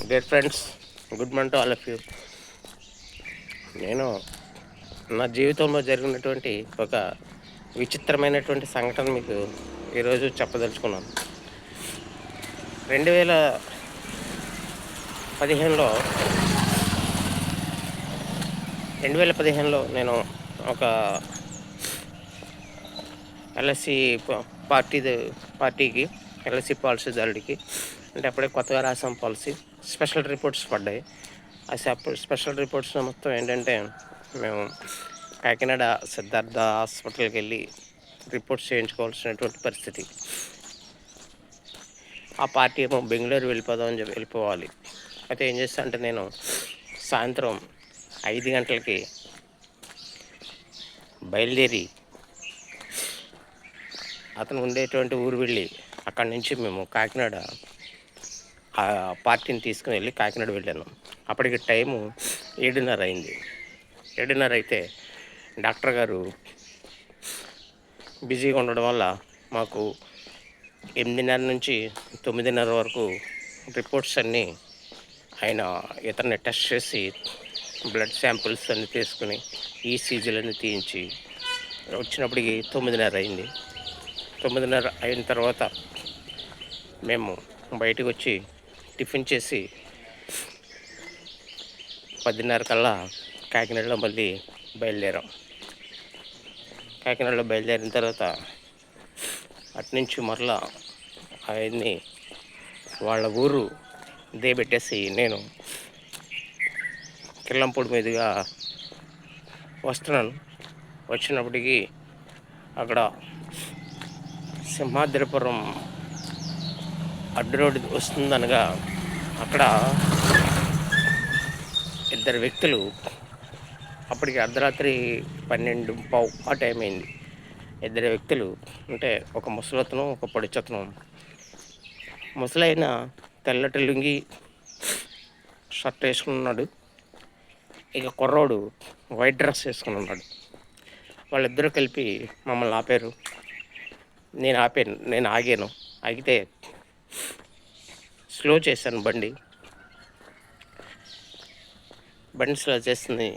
Dear friends, good morning to all of you. నేను నా జీవితంలో జరిగినటువంటి ఒక విచిత్రమైనటువంటి సంఘటన మీకు ఈరోజు చెప్పదలుచుకున్నాను. 2015లో 2015లో నేను ఒక ఎల్ఐసి పార్టీకి ఎల్ఐసి పాలసీదారుడికి, అంటే అప్పుడే కొత్తగా రాసాం పాలసీ. స్పెషల్ రిపోర్ట్స్ పడ్డాయి. ఆ స్పెషల్ రిపోర్ట్స్ మొత్తం ఏంటంటే, మేము కాకినాడ సిద్ధార్థ హాస్పిటల్కి వెళ్ళి రిపోర్ట్స్ చేయించుకోవాల్సినటువంటి పరిస్థితి. ఆ పార్టీ ఏమో బెంగళూరు వెళ్ళిపోదామని చెప్పి వెళ్ళిపోవాలి. అయితే ఏం చేస్తా అంటే, నేను సాయంత్రం 5 గంటలకి బయలుదేరి అతను ఉండేటువంటి ఊరు వెళ్ళి అక్కడి నుంచి మేము కాకినాడ ఆ పార్టీని తీసుకుని వెళ్ళి కాకినాడ వెళ్ళాను. అప్పటికి టైము 7:30 అయింది. 7:30 అయితే డాక్టర్ గారు బిజీగా ఉండడం వల్ల మాకు 8:30 నుంచి 9:30 వరకు రిపోర్ట్స్ అన్నీ ఆయన ఇతన్ని టెస్ట్ చేసి బ్లడ్ శాంపిల్స్ అన్నీ తీసుకుని ఈసీజీలన్నీ తీయించి వచ్చినప్పటికి 9:30 అయింది. 9:30 అయిన తర్వాత మేము బయటకు వచ్చి టిఫిన్ చేసి 10:30 కల్లా కాకినాడలో మళ్ళీ బయలుదేరాం. కాకినాడలో బయలుదేరిన తర్వాత అటునుంచి మరలా ఆయన్ని వాళ్ళ ఊరు దేబెట్టేసి నేను కిల్లంపూడి మీదుగా వస్తున్నాను. వచ్చినప్పటికీ అక్కడ సింహాద్రిపురం అడ్డు రోడ్డు వస్తుందనగా అక్కడ ఇద్దరు వ్యక్తులు, అప్పటికి అర్ధరాత్రి 12:15 ఆ టైం అయింది. ఇద్దరు వ్యక్తులు అంటే ఒక ముసలతను, ఒక పొడిచతను. ముసలైన తెల్లటి లుంగి షర్ట్ వేసుకుని ఉన్నాడు. ఇక కుర్రోడు వైట్ డ్రెస్ వేసుకుని ఉన్నాడు. వాళ్ళిద్దరూ కలిపి మమ్మల్ని ఆపారు. నేను ఆగాను. ఆగితే స్లో చేశాను బండి స్లో చేస్తుంది.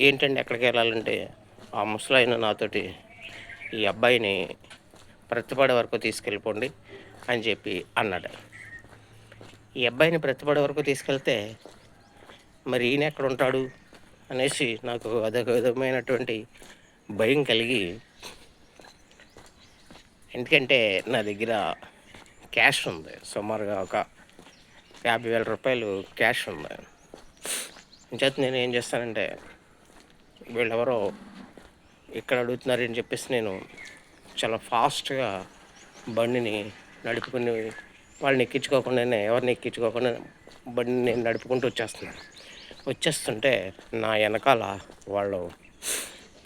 ఏంటంటే ఎక్కడికి వెళ్ళాలంటే, ఆ ముసలాయన నాతోటి ఈ అబ్బాయిని ప్రతిపాడు వరకు తీసుకెళ్ళిపోండి అని చెప్పి అన్నాడు. ఈ అబ్బాయిని ప్రతిపాడు వరకు తీసుకెళ్తే మరి ఈయన ఎక్కడ ఉంటాడు అనేసి నాకు అదొక విధమైనటువంటి భయం కలిగి, ఎందుకంటే నా దగ్గర క్యాష్ ఉంది, సుమారుగా ఒక 50,000 రూపాయలు క్యాష్ ఉంది. చేత నేను ఏం చేస్తానంటే, వీళ్ళెవరో ఇక్కడ అడుగుతున్నారని చెప్పేసి నేను చాలా ఫాస్ట్గా బండిని నడుపుకుని వాళ్ళని ఎక్కించుకోకుండానే, ఎవరిని ఎక్కించుకోకుండా బండిని నేను నడుపుకుంటూ వచ్చేస్తుంటే నా వెనకాల వాళ్ళు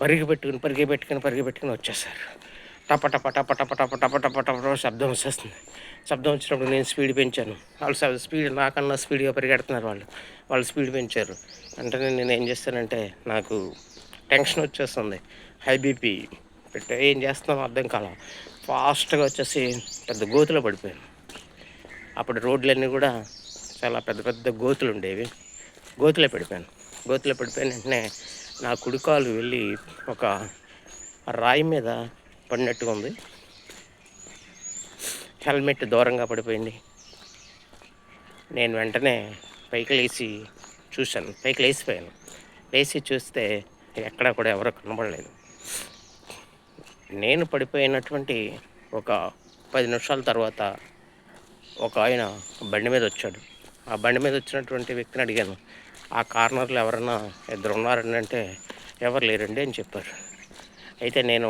పరిగెపెట్టుకుని వచ్చేసారు. టప టప టప టప టప టప టప టప శబ్దం వచ్చేస్తుంది. శబ్దం వచ్చినప్పుడు నేను స్పీడ్ పెంచాను. వాళ్ళు స్పీడ్ నాకన్నా స్పీడ్గా పరిగెడుతున్నారు. వాళ్ళు స్పీడ్ పెంచారు. వెంటనే నేను ఏం చేస్తానంటే, నాకు టెన్షన్ వచ్చేస్తుంది, హై బీపీ ఏం చేస్తున్నామో అర్థం కాల. ఫాస్ట్గా వచ్చేసి పెద్ద గోతులో పడిపోయాను. అప్పుడు రోడ్లన్నీ కూడా చాలా పెద్ద పెద్ద గోతులు ఉండేవి. గోతులో పడిపోయిన వెంటనే నా కుడికాలు వెళ్ళి ఒక రాయి మీద పడినట్టుగా ఉంది. హెల్మెట్ దూరంగా పడిపోయింది. నేను వెంటనే పైకి లేచిపోయాను. లేచి చూస్తే ఎక్కడా కూడా ఎవరో కనబడలేదు. నేను పడిపోయినటువంటి ఒక 10 నిమిషాల తర్వాత ఒక ఆయన బండి మీద వచ్చాడు. ఆ బండి మీద వచ్చినటువంటి వ్యక్తిని అడిగాను, ఆ కార్నర్లో ఎవరన్నా ఇద్దరు ఉన్నారండి అంటే, ఎవరు లేరండి అని చెప్పారు. అయితే నేను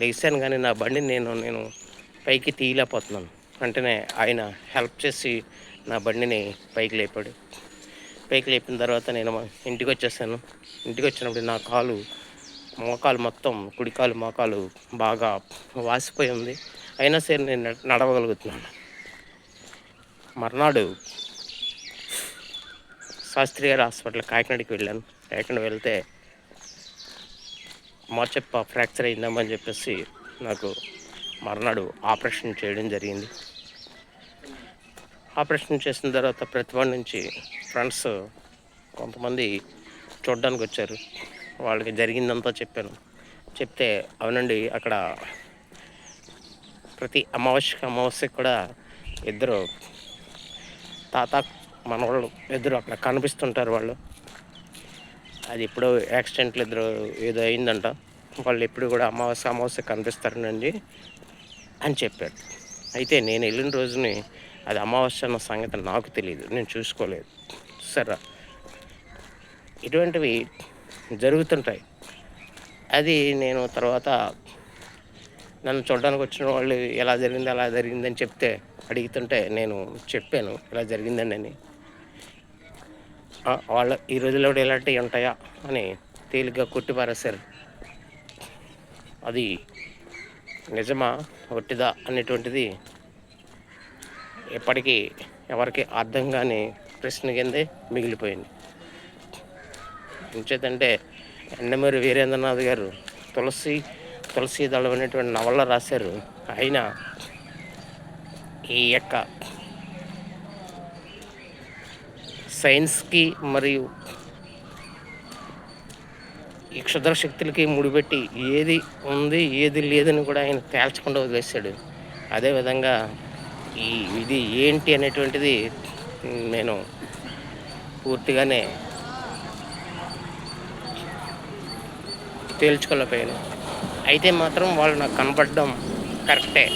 లేచాను కానీ నా బండిని నేను పైకి తీయలేకపోతున్నాను. వెంటనే ఆయన హెల్ప్ చేసి నా బండిని పైకి లేపిన తర్వాత నేను ఇంటికి వచ్చేసాను. ఇంటికి వచ్చినప్పుడు నా మోకాలు మొత్తం, కుడికాలు మోకాలు బాగా వాసిపోయి ఉంది. అయినా సరే నేను నడవగలుగుతున్నాను. మర్నాడు శాస్త్రి గారి హాస్పిటల్ కాకినాడకి వెళ్ళాను. కాకినాడ వెళ్తే మోచెప్ప ఫ్రాక్చర్ అయిందామని చెప్పేసి నాకు మర్నాడు ఆపరేషన్ చేయడం జరిగింది. ఆపరేషన్ చేసిన తర్వాత ప్రతివాడి నుంచి ఫ్రెండ్స్ కొంతమంది చూడ్డానికొచ్చారు. వాళ్ళకి జరిగిందంతా చెప్పాను. చెప్తే అవునండి అక్కడ ప్రతి అమావాస్యకి కూడా ఇద్దరు తాత, మనవళ్ళు ఇద్దరు అక్కడ కనిపిస్తుంటారు వాళ్ళు. అది ఎప్పుడో యాక్సిడెంట్లు ఇద్దరు ఏదో అయిందంట. వాళ్ళు ఎప్పుడు కూడా అమావాస్య కనిపిస్తారనండి అని చెప్పాడు. అయితే నేను వెళ్ళిన రోజుని అది అమావాస్య అన్న సంగతి నాకు తెలీదు. నేను చూసుకోలేదు. సరే ఇటువంటివి జరుగుతుంటాయి. అది నేను తర్వాత నన్ను చూడడానికి వచ్చిన వాళ్ళు ఎలా జరిగింది, అలా జరిగిందని అడుగుతుంటే నేను చెప్పాను ఇలా జరిగిందండి అని. వాళ్ళు ఈ రోజుల్లో కూడా ఇలాంటివి ఉంటాయా అని తేలిగ్గా కొట్టిపారేశారు. అది నిజమా, ఒట్టిదా అనేటువంటిది ఎప్పటికీ ఎవరికి అర్థం కాని ప్రశ్న కిందే మిగిలిపోయింది. ఎంచేతంటే యండమూరి వీరేంద్రనాథ్ గారు తులసి దళం అనేటువంటి నవల రాశారు. అయినా ఈ యొక్క సైన్స్కి మరియు ఈ క్షుద్ర శక్తులకి ముడిపెట్టి ఏది ఉంది ఏది లేదని కూడా ఆయన తేల్చకుండా వదిలేశాడు. అదేవిధంగా ఇది ఏంటి అనేటువంటిది నేను పూర్తిగానే తేల్చుకోలేకపోయాను. అయితే మాత్రం వాళ్ళు నాకు కనపడడం కరెక్టే.